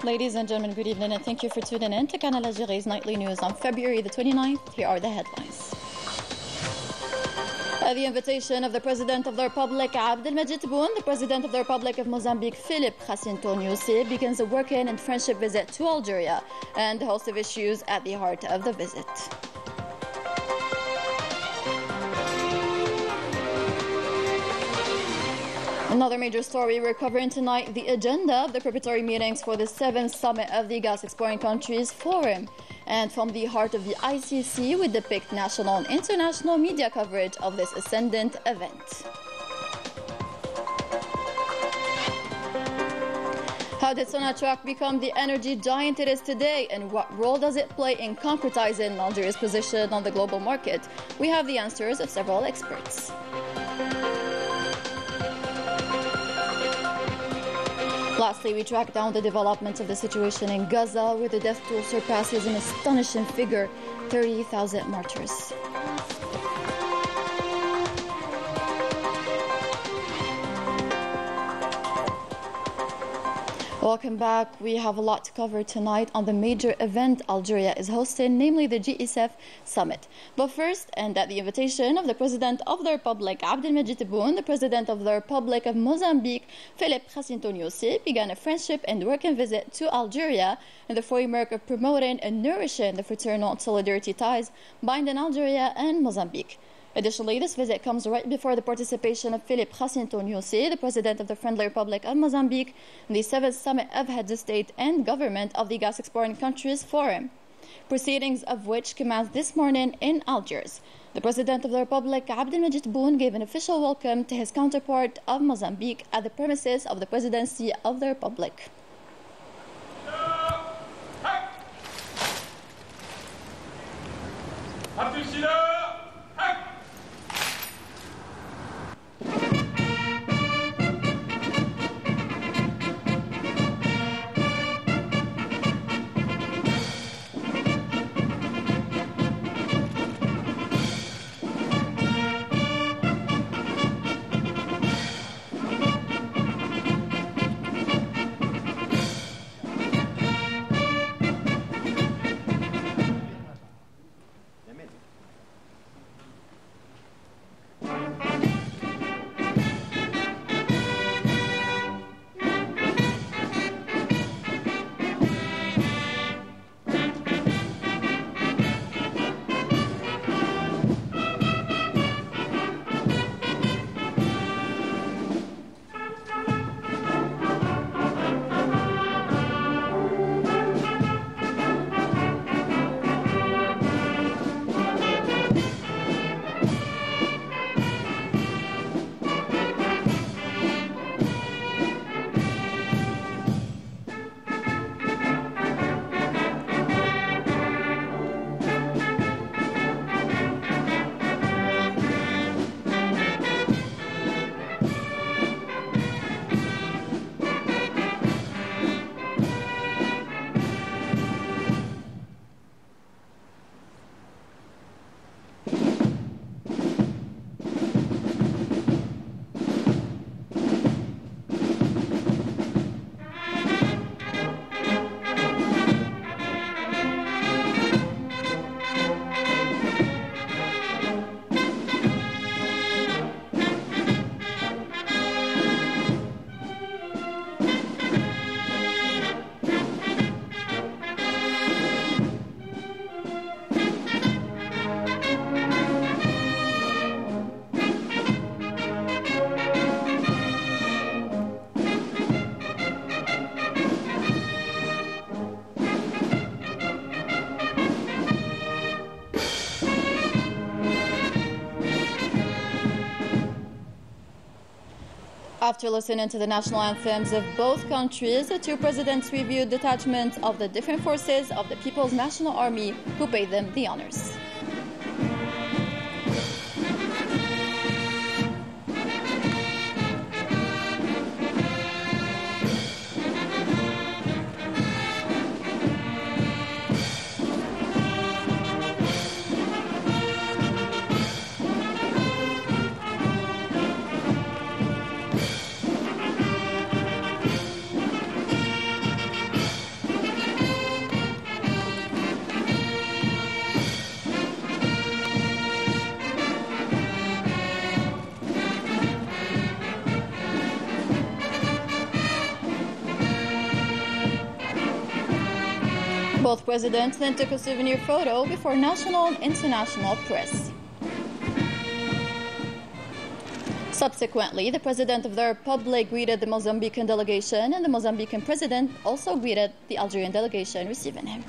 Ladies and gentlemen, good evening and thank you for tuning in to Canal Algérie's nightly news on February the 29th. Here are the headlines. At the invitation of the President of the Republic, Abdelmajid Tebboune, the President of the Republic of Mozambique, Philippe Jacinto begins a working and friendship visit to Algeria and a host of issues at the heart of the visit. Another major story we're covering tonight, the agenda of the preparatory meetings for the 7th summit of the Gas Exporting Countries Forum. And from the heart of the ICC, we depict national and international media coverage of this ascendant event. How did Sonatrach become the energy giant it is today, and what role does it play in concretizing Algeria's position on the global market? We have the answers of several experts. Lastly, we track down the developments of the situation in Gaza, where the death toll surpasses an astonishing figure, 30,000 martyrs. Welcome back. We have a lot to cover tonight on the major event Algeria is hosting, namely the GSF Summit. But first, and at the invitation of the President of the Republic, Abdelmajid Tebboune, the President of the Republic of Mozambique, Philippe Jacinto began a friendship and working visit to Algeria in the framework of promoting and nourishing the fraternal solidarity ties binding Algeria and Mozambique. Additionally, this visit comes right before the participation of Philippe Jacinto, the President of the Friendly Republic of Mozambique, in the 7th Summit of Heads of State and Government of the Gas Exporting Countries Forum, proceedings of which commenced this morning in Algiers. The President of the Republic, Abdelmajid Tebboune, gave an official welcome to his counterpart of Mozambique at the premises of the Presidency of the Republic. After listening to the national anthems of both countries, the two presidents reviewed detachments of the different forces of the People's National Army who paid them the honors. Both presidents then took a souvenir photo before national and international press. Subsequently, the President of the Republic greeted the Mozambican delegation, and the Mozambican President also greeted the Algerian delegation receiving him.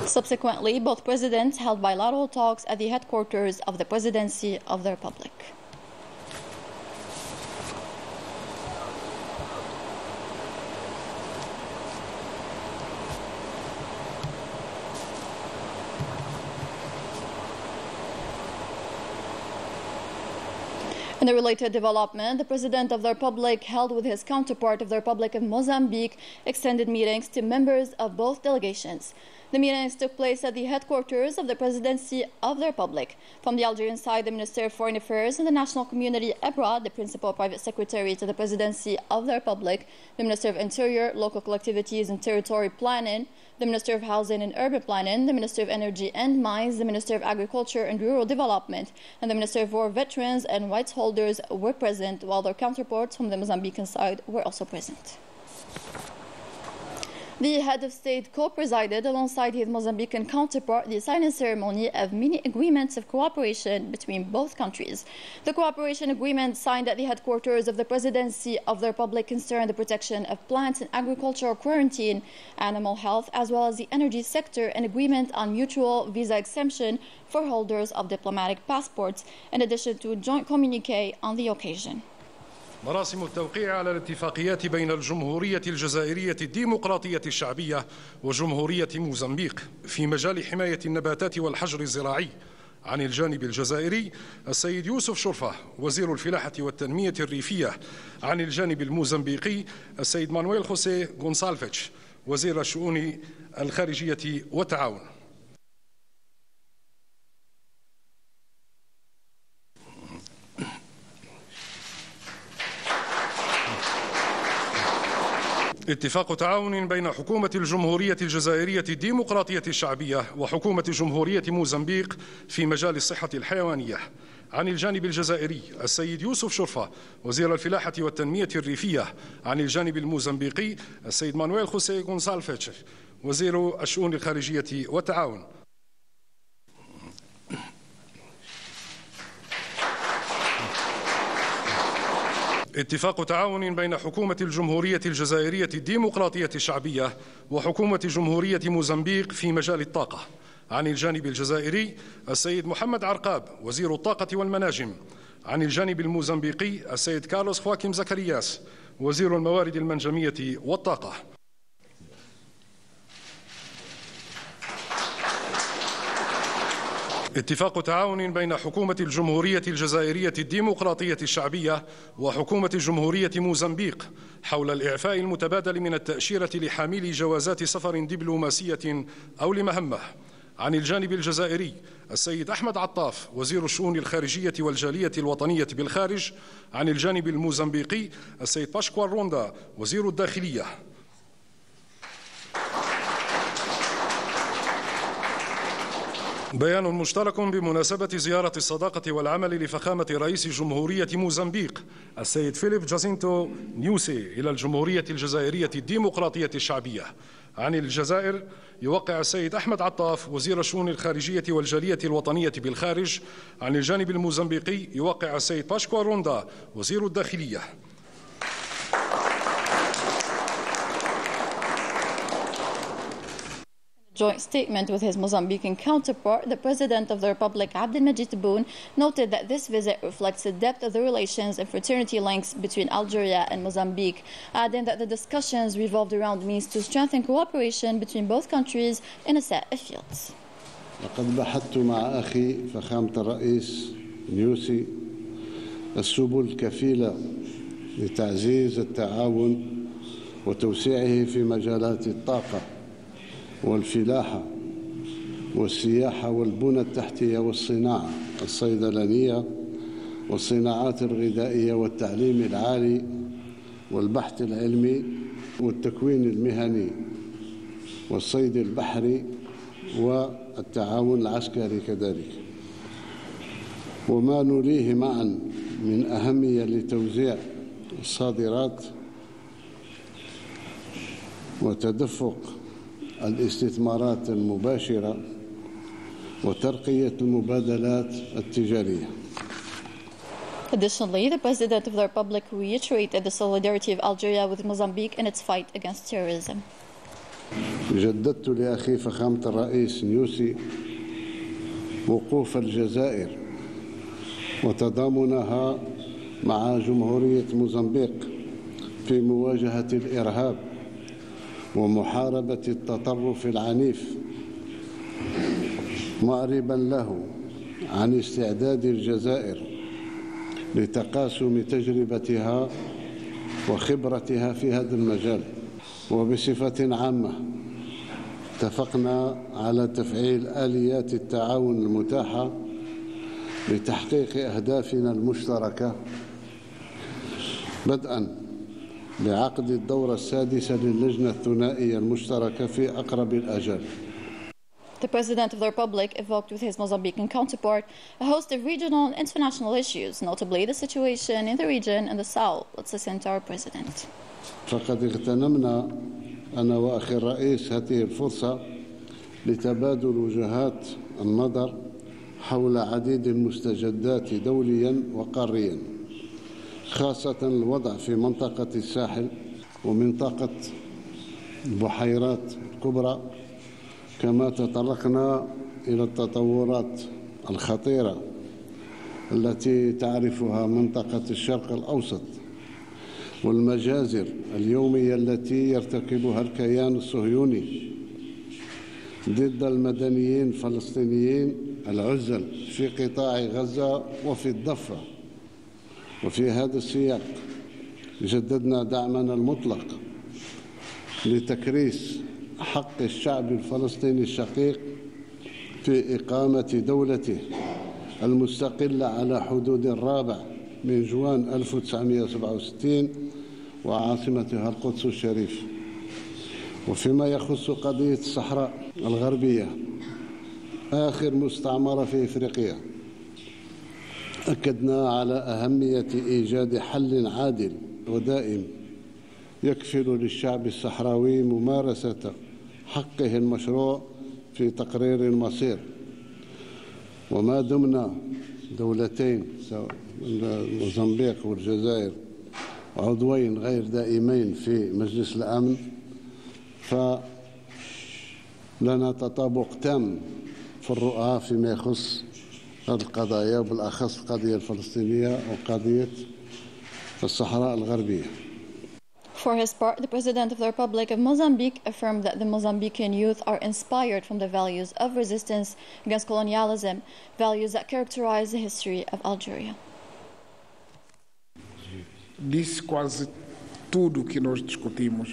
Subsequently, both presidents held bilateral talks at the headquarters of the Presidency of the Republic. In a related development, the President of the Republic held with his counterpart of the Republic of Mozambique extended meetings to members of both delegations. The meetings took place at the headquarters of the Presidency of the Republic. From the Algerian side, the Minister of Foreign Affairs and the National Community abroad, the Principal Private Secretary to the Presidency of the Republic, the Minister of Interior, Local Collectivities and Territory Planning, the Minister of Housing and Urban Planning, the Minister of Energy and Mines, the Minister of Agriculture and Rural Development, and the Minister of War Veterans and Rights Holders were present, while their counterparts from the Mozambican side were also present. The head of state co-presided alongside his Mozambican counterpart the signing ceremony of many agreements of cooperation between both countries. The cooperation agreement signed at the headquarters of the Presidency of the Republic concerned the protection of plants and agricultural quarantine, animal health, as well as the energy sector, and agreement on mutual visa exemption for holders of diplomatic passports, in addition to a joint communiqué on the occasion. مراسم التوقيع على الاتفاقيات بين الجمهورية الجزائرية الديمقراطية الشعبية وجمهورية موزمبيق في مجال حماية النباتات والحجر الزراعي. عن الجانب الجزائري السيد يوسف شرفة وزير الفلاحة والتنمية الريفية. عن الجانب الموزمبيقي السيد مانويل خوسيه غونسالفيتش وزير الشؤون الخارجية والتعاون. اتفاق تعاون بين حكومة الجمهورية الجزائرية الديمقراطية الشعبية وحكومة جمهورية موزمبيق في مجال الصحة الحيوانية. عن الجانب الجزائري السيد يوسف شرفة وزير الفلاحة والتنمية الريفية. عن الجانب الموزمبيقي السيد مانويل خوسيه غونسالفيتش وزير الشؤون الخارجية والتعاون. اتفاق تعاون بين حكومة الجمهورية الجزائرية الديمقراطية الشعبية وحكومة جمهورية موزمبيق في مجال الطاقة. عن الجانب الجزائري السيد محمد عرقاب وزير الطاقة والمناجم. عن الجانب الموزمبيقي السيد كارلوس خواكيم زكرياس وزير الموارد المنجمية والطاقة. اتفاق تعاون بين حكومة الجمهورية الجزائرية الديمقراطية الشعبية وحكومة جمهورية موزمبيق حول الإعفاء المتبادل من التأشيرة لحاملي جوازات سفر دبلوماسية أو لمهمة. عن الجانب الجزائري السيد أحمد عطاف وزير الشؤون الخارجية والجالية الوطنية بالخارج. عن الجانب الموزمبيقي السيد باشكوار روندا وزير الداخلية. بيان مشترك بمناسبة زيارة الصداقة والعمل لفخامة رئيس جمهورية موزمبيق السيد فيليب جاسينتو نيوسي إلى الجمهورية الجزائرية الديمقراطية الشعبية. عن الجزائر يوقع السيد أحمد عطاف وزير الشؤون الخارجية والجالية الوطنية بالخارج. عن الجانب الموزمبيقي يوقع السيد باشكوا روندا وزير الداخلية. Joint statement with his Mozambican counterpart, the President of the Republic, Abdelmajid Tebboune, noted that this visit reflects the depth of the relations and fraternity links between Algeria and Mozambique, adding that the discussions revolved around means to strengthen cooperation between both countries in a set of fields. لقد بحثت مع أخي فخامة الرئيس نيوسي السبل الكفيلة لتعزيز التعاون وتوسيعه في مجالات الطاقة والفلاحة والسياحة والبنى التحتية والصناعة الصيدلانية والصناعات الغذائية والتعليم العالي والبحث العلمي والتكوين المهني والصيد البحري والتعاون العسكري كذلك. وما نوليه معا من أهمية لتوزيع الصادرات وتدفق الاستثمارات المباشرة وترقية المبادلات التجارية. Additionally, the President of the Republic reiterated the solidarity of Algeria with Mozambique in its fight against terrorism. جددت لأخي فخامة الرئيس نيوسي وقوف الجزائر وتضامنها مع جمهورية موزمبيق في مواجهة الإرهاب ومحاربة التطرف العنيف، معربا له عن استعداد الجزائر لتقاسم تجربتها وخبرتها في هذا المجال. وبصفة عامة اتفقنا على تفعيل آليات التعاون المتاحة لتحقيق أهدافنا المشتركة، بدءا بعقد الدورة السادسة للجنة الثنائية المشتركة في أقرب الآجال. The President of the Republic evoked with his Mozambican counterpart a host of regional and international issues, notably the situation in the region and the South. Let's listen to our President. فقد اغتنمنا أنا وأخي الرئيس هذه الفرصة لتبادل وجهات النظر حول عديد المستجدات دوليا وقاريا، خاصة الوضع في منطقة الساحل ومنطقة البحيرات الكبرى، كما تطرقنا إلى التطورات الخطيرة التي تعرفها منطقة الشرق الأوسط والمجازر اليومية التي يرتكبها الكيان الصهيوني ضد المدنيين الفلسطينيين العزل في قطاع غزة وفي الضفة. وفي هذا السياق جددنا دعمنا المطلق لتكريس حق الشعب الفلسطيني الشقيق في إقامة دولته المستقلة على حدود الرابع من جوان 1967 وعاصمتها القدس الشريف. وفيما يخص قضية الصحراء الغربية آخر مستعمرة في إفريقيا، أكدنا على أهمية إيجاد حل عادل ودائم يكفل للشعب الصحراوي ممارسة حقه المشروع في تقرير المصير. وما دمنا دولتين موزمبيق والجزائر عضوين غير دائمين في مجلس الأمن، فلنا تطابق تام في الرؤى فيما يخص هذه القضايا، وبالأخص القضية الفلسطينية وقضية الصحراء الغربية. For his part, the President of the Republic of Mozambique affirmed that the Mozambican youth are inspired from the values of resistance against colonialism, values that characterize the history of Algeria. Disse quase tudo que nós discutimos.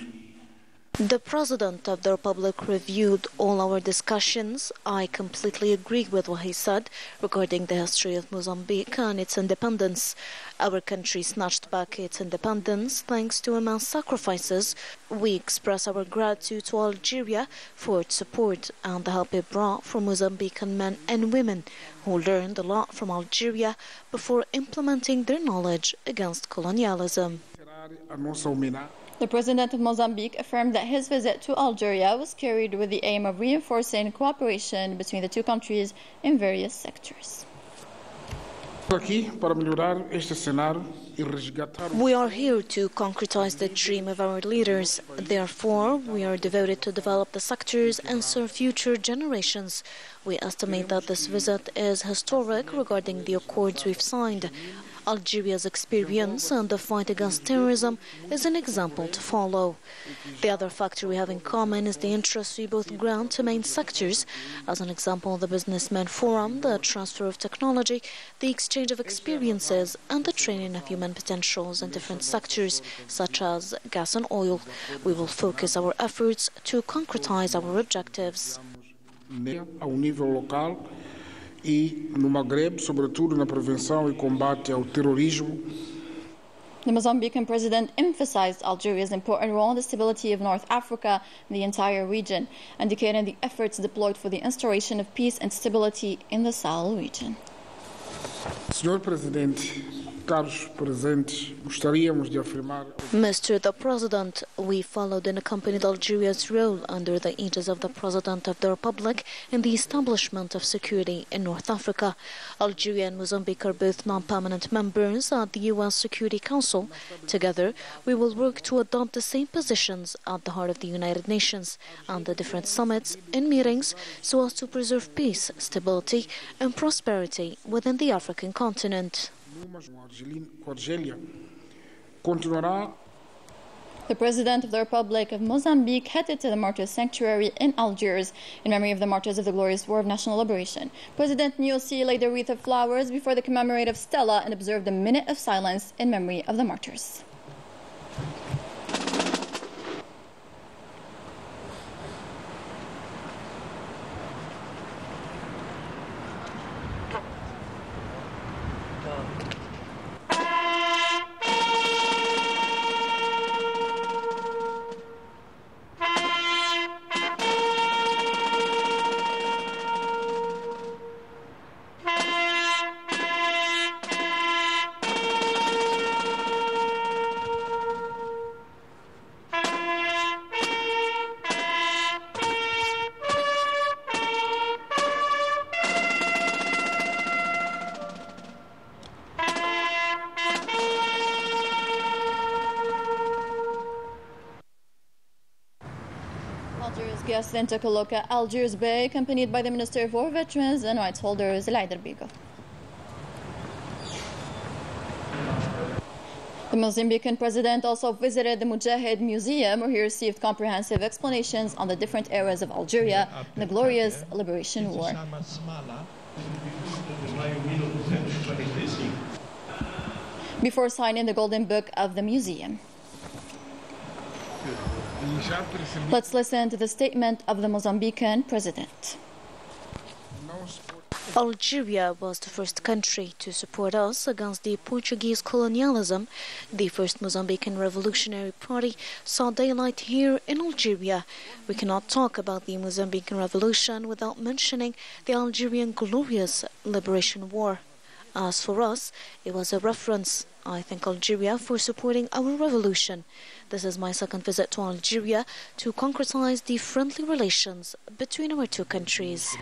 The President of the Republic reviewed all our discussions. I completely agree with what he said regarding the history of Mozambique and its independence. Our country snatched back its independence thanks to immense sacrifices. We express our gratitude to Algeria for its support and the help it brought for Mozambican men and women who learned a lot from Algeria before implementing their knowledge against colonialism. The President of Mozambique affirmed that his visit to Algeria was carried with the aim of reinforcing cooperation between the two countries in various sectors. We are here to concretize the dream of our leaders. Therefore, we are devoted to develop the sectors and serve future generations. We estimate that this visit is historic regarding the accords we've signed. Algeria's experience in the fight against terrorism is an example to follow. The other factor we have in common is the interest we both grant to main sectors, as an example the Businessmen Forum, the transfer of technology, the exchange of experiences and the training of human potentials in different sectors such as gas and oil. We will focus our efforts to concretize our objectives. Ao nível local e no Maghreb, sobretudo na prevenção e combate ao terrorismo. The Mozambican president emphasized Algeria's important role in the stability of North Africa and the entire region, indicating the efforts deployed for the instauration of peace and stability in the Sahel region. Senhor Presidente, caros presentes, gostaríamos de afirmar. Mr. the President, we followed and accompanied Algeria's role under the aegis of the President of the Republic in the establishment of security in North Africa. Algeria and Mozambique are both non-permanent members at the UN Security Council. Together, we will work to adopt the same positions at the heart of the United Nations and the different summits and meetings so as to preserve peace, stability and prosperity within the African continent. The President of the Republic of Mozambique headed to the Martyrs Sanctuary in Algiers in memory of the martyrs of the glorious War of National Liberation. President Nyusi laid a wreath of flowers before the commemorative stela and observed a minute of silence in memory of the martyrs. Algiers guests then took a look at Algiers Bay, accompanied by the Minister for Veterans and Rights Holders, Al Bigo. The Mozambican president also visited the Mujahid Museum, where he received comprehensive explanations on the different eras of Algeria and the glorious Liberation War. Before signing the Golden Book of the museum. Let's listen to the statement of the Mozambican president. Algeria was the first country to support us against the Portuguese colonialism. The first Mozambican Revolutionary Party saw daylight here in Algeria. We cannot talk about the Mozambican Revolution without mentioning the Algerian glorious Liberation War. As for us, it was a reference. I thank Algeria for supporting our revolution. This is my second visit to Algeria to concretize the friendly relations between our two countries.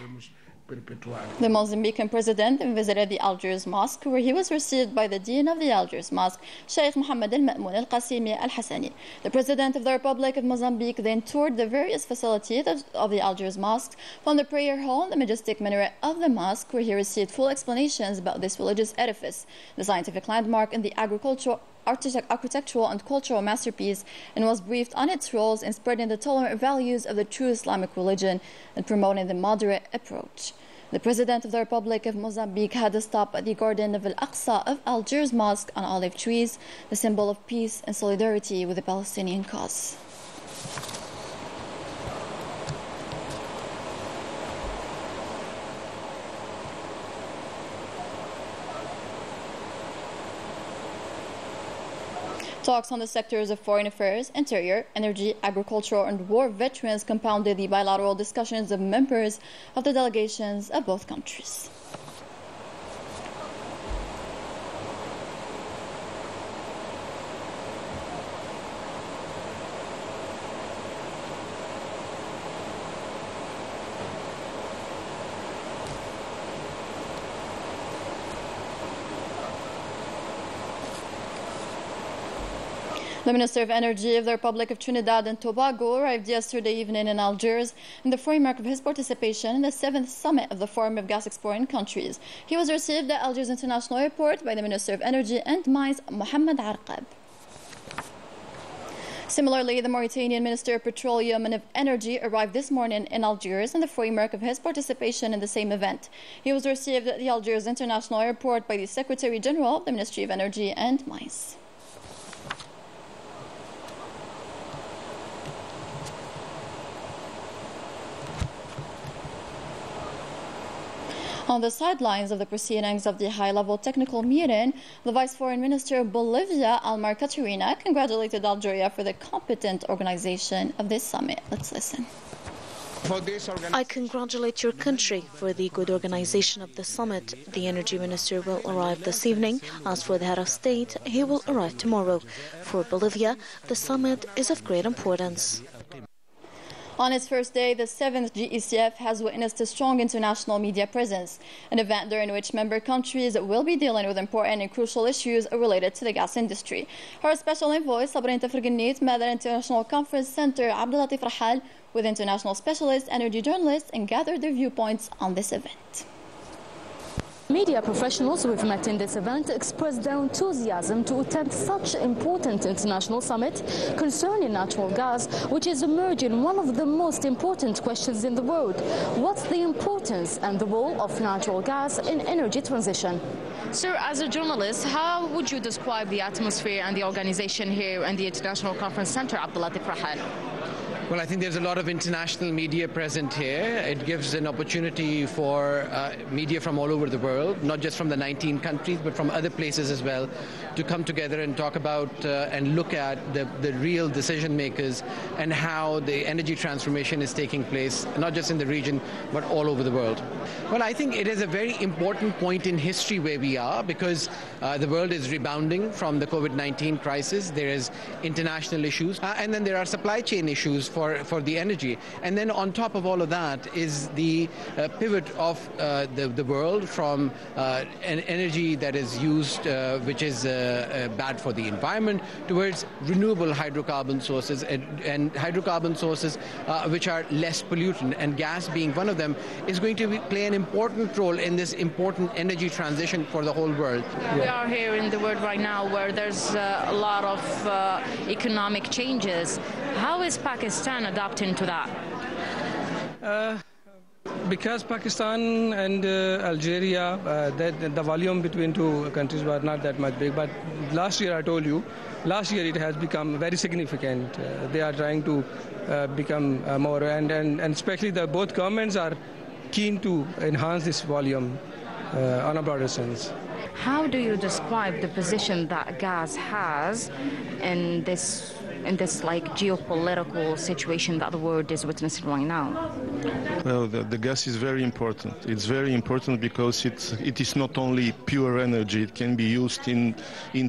The Mozambican president then visited the Algiers Mosque, where he was received by the Dean of the Algiers Mosque, Sheikh Mohammed Al-Ma'moun Al-Qasimi Al-Hassani. The President of the Republic of Mozambique then toured the various facilities of the Algiers Mosque, from the prayer hall and the majestic minaret of the mosque, where he received full explanations about this religious edifice, the scientific landmark and the architectural and cultural masterpiece, and was briefed on its roles in spreading the tolerant values of the true Islamic religion and promoting the moderate approach. The President of the Republic of Mozambique had a stop at the Garden of Al-Aqsa of Algiers Mosque on olive trees, the symbol of peace and solidarity with the Palestinian cause. Talks on the sectors of foreign affairs, interior, energy, agriculture, and war veterans compounded the bilateral discussions of members of the delegations of both countries. The Minister of Energy of the Republic of Trinidad and Tobago arrived yesterday evening in Algiers in the framework of his participation in the 7th Summit of the Forum of Gas Exporting Countries. He was received at Algiers International Airport by the Minister of Energy and Mines, Mohammed Arqab. Similarly, the Mauritanian Minister of Petroleum and of Energy arrived this morning in Algiers in the framework of his participation in the same event. He was received at the Algiers International Airport by the Secretary General of the Ministry of Energy and Mines. On the sidelines of the proceedings of the high-level technical meeting, the Vice Foreign Minister of Bolivia, Almar Catarina, congratulated Algeria for the competent organization of this summit. Let's listen. I congratulate your country for the good organization of the summit. The energy minister will arrive this evening. As for the head of state, he will arrive tomorrow. For Bolivia, the summit is of great importance. On its first day, the 7th GECF has witnessed a strong international media presence, an event during which member countries will be dealing with important and crucial issues related to the gas industry. Her special envoy, Sabrina Tafrganit, met at International Conference Center Abdulatif Rahal with international specialists, energy journalists, and gathered their viewpoints on this event. Media professionals who have met in this event expressed their enthusiasm to attend such important international summit concerning natural gas, which is emerging one of the most important questions in the world. What's the importance and the role of natural gas in energy transition? Sir, as a journalist, how would you describe the atmosphere and the organization here in the International Conference Center, Abdulatif Rahal? Well, I think there's a lot of international media present here. It gives an opportunity for media from all over the world, not just from the 19 countries, but from other places as well, to come together and talk about and look at the real decision makers and how the energy transformation is taking place, not just in the region, but all over the world. Well, I think it is a very important point in history where we are, because the world is rebounding from the COVID-19 crisis. There is international issues, and then there are supply chain issues for the energy. And then on top of all of that is the pivot of the world from an energy that is used, which is bad for the environment, towards renewable hydrocarbon sources and hydrocarbon sources which are less pollutant. And gas being one of them is going to play an important role in this important energy transition for the whole world. We are here in the world right now where there's a lot of economic changes. How is Pakistan adapting to that? Because Pakistan and Algeria, the volume between two countries was not that much big. But last year, I told you, last year it has become very significant. They are trying to become more, and especially both governments are keen to enhance this volume on a broader sense. How do you describe the position that gas has in this like geopolitical situation that the world is witnessing right now? Well, the gas is very important. It's very important because it is not only pure energy. It can be used in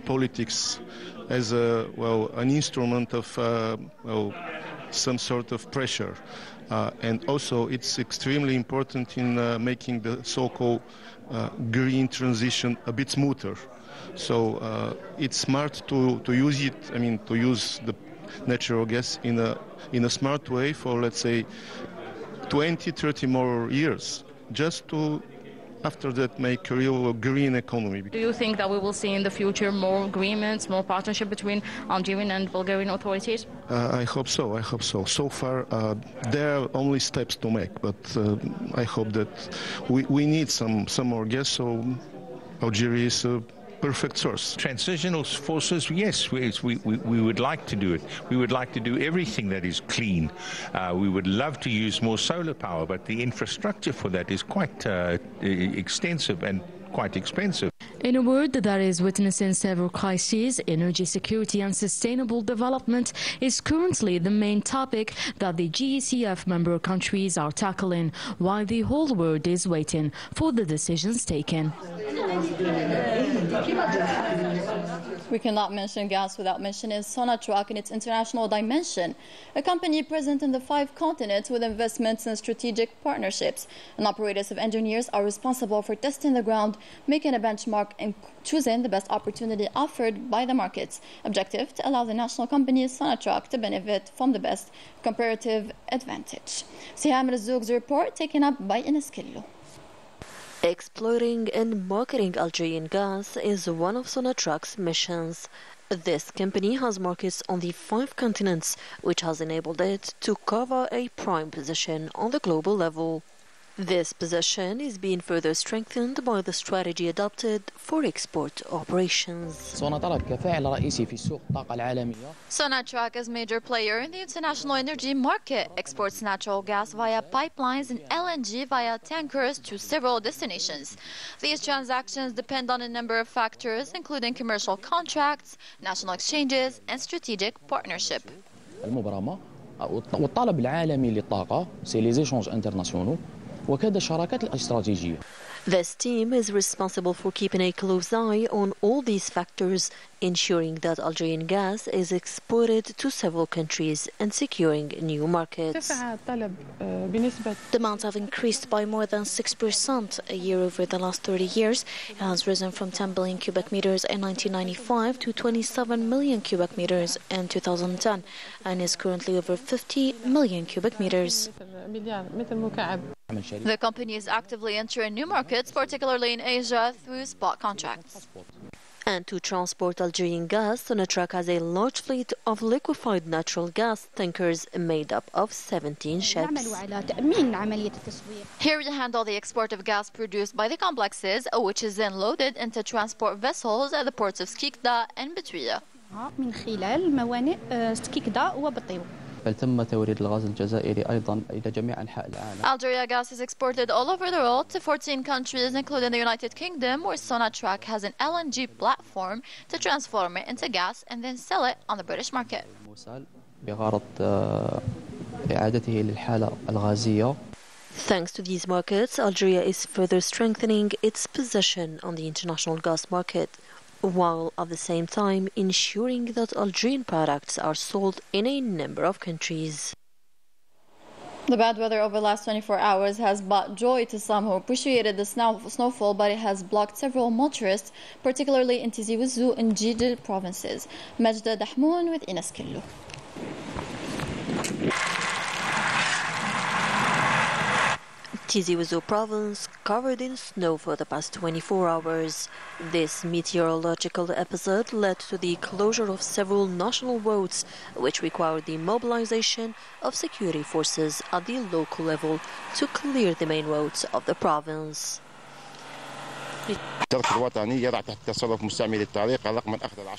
politics as an instrument of some sort of pressure, and also it's extremely important in making the so-called green transition a bit smoother. So it's smart to use it. I mean, to use the natural gas in a smart way for, let's say, 20-30 more years, just to after that make a real green economy. Do you think that we will see in the future more agreements, more partnership between Algerian and Bulgarian authorities? I hope so. So far, there are only steps to make, but I hope that we need some more gas, so Algeria is a perfect source. Transitional forces, yes, we would like to do it. We would like to do everything that is clean. We would love to use more solar power, but the infrastructure for that is quite extensive and quite expensive. In a world that is witnessing several crises, energy security and sustainable development is currently the main topic that the GECF member countries are tackling, while the whole world is waiting for the decisions taken. We cannot mention gas without mentioning Sonatrach in its international dimension, a company present in the 5 continents with investments and strategic partnerships. An operators of engineers are responsible for testing the ground, making a benchmark, and choosing the best opportunity offered by the markets. Objective to allow the national company Sonatrach to benefit from the best comparative advantage. Siham Razzouk's report taken up by Ines Killo. Exploiting and marketing Algerian gas is one of Sonatrach's missions. This company has markets on the 5 continents, which has enabled it to cover a prime position on the global level. This position is being further strengthened by the strategy adopted for export operations. Sonatrach is a major player in the international energy market, exports natural gas via pipelines and LNG via tankers to several destinations. These transactions depend on a number of factors, including commercial contracts, national exchanges, and strategic partnership. والطلب العالمي للطاقة c'est les échanges internationaux وكذا الشراكات الاستراتيجية. This team is responsible for keeping a close eye on all these factors, ensuring that Algerian gas is exported to several countries and securing new markets. Demands have increased by more than 6% a year over the last 30 years. It has risen from 10 billion cubic meters in 1995 to 27 million cubic meters in 2010 and is currently over 50 million cubic meters. The company is actively entering new markets, particularly in Asia, through spot contracts. And to transport Algerian gas, Sonatrach has a large fleet of liquefied natural gas tankers made up of 17 ships. Here we handle the export of gas produced by the complexes, which is then loaded into transport vessels at the ports of Skikda and Betouia. Algeria gas is exported all over the world to 14 countries, including the United Kingdom, where Sonatrach has an LNG platform to transform it into gas and then sell it on the British market. Thanks to these markets, Algeria is further strengthening its position on the international gas market, while at the same time ensuring that Algerian products are sold in a number of countries. The bad weather over the last 24 hours has brought joy to some who appreciated the snowfall, but it has blocked several motorists, particularly in Tizi Ouzou and Jidil provinces. Majda Dahmoun with Ines Killo. Tizi Ouzou province covered in snow for the past 24 hours. This meteorological episode led to the closure of several national roads, which required the mobilization of security forces at the local level to clear the main roads of the province.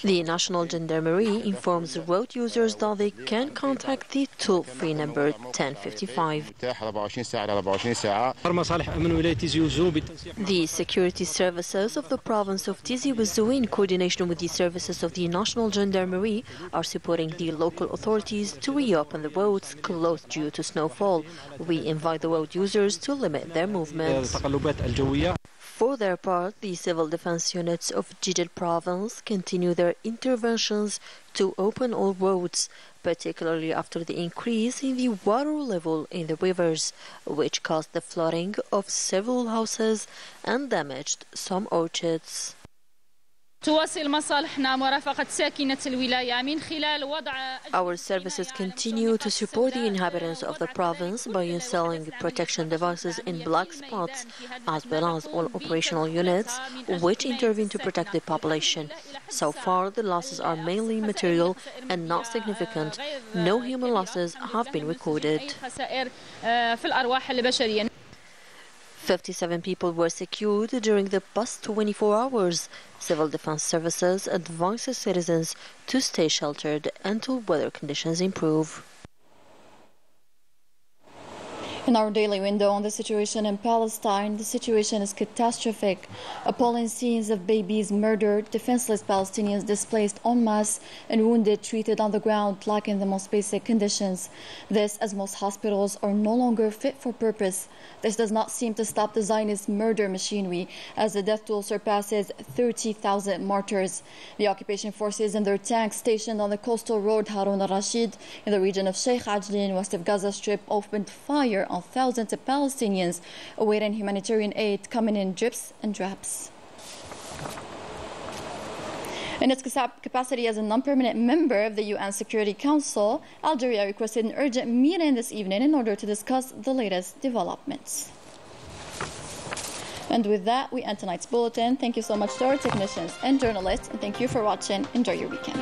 The National Gendarmerie informs road users that they can contact the toll-free number 1055. The security services of the province of Tizi Ouzou, in coordination with the services of the National Gendarmerie, are supporting the local authorities to reopen the roads closed due to snowfall. We invite the road users to limit their movements. For their part, the civil defense units of Jidil province continue their interventions to open all roads, particularly after the increase in the water level in the rivers, which caused the flooding of several houses and damaged some orchards. Our services continue to support the inhabitants of the province by installing protection devices in black spots, as well as all operational units which intervene to protect the population. So far, the losses are mainly material and not significant. No human losses have been recorded. 57 people were secured during the past 24 hours. Civil defense services advise citizens to stay sheltered until weather conditions improve. In our daily window on the situation in Palestine, the situation is catastrophic. Appalling scenes of babies murdered, defenseless Palestinians displaced en masse, and wounded treated on the ground, lacking the most basic conditions. This as most hospitals are no longer fit for purpose. This does not seem to stop the Zionist murder machinery, as the death toll surpasses 30,000 martyrs. The occupation forces and their tanks stationed on the coastal road Harun al-Rashid in the region of Sheikh Ajlin, west of Gaza Strip, opened fire on thousands of Palestinians awaiting humanitarian aid coming in drips and drabs. In its capacity as a non-permanent member of the UN Security Council, Algeria requested an urgent meeting this evening in order to discuss the latest developments. And with that, we end tonight's bulletin. Thank you so much to our technicians and journalists, and thank you for watching. Enjoy your weekend.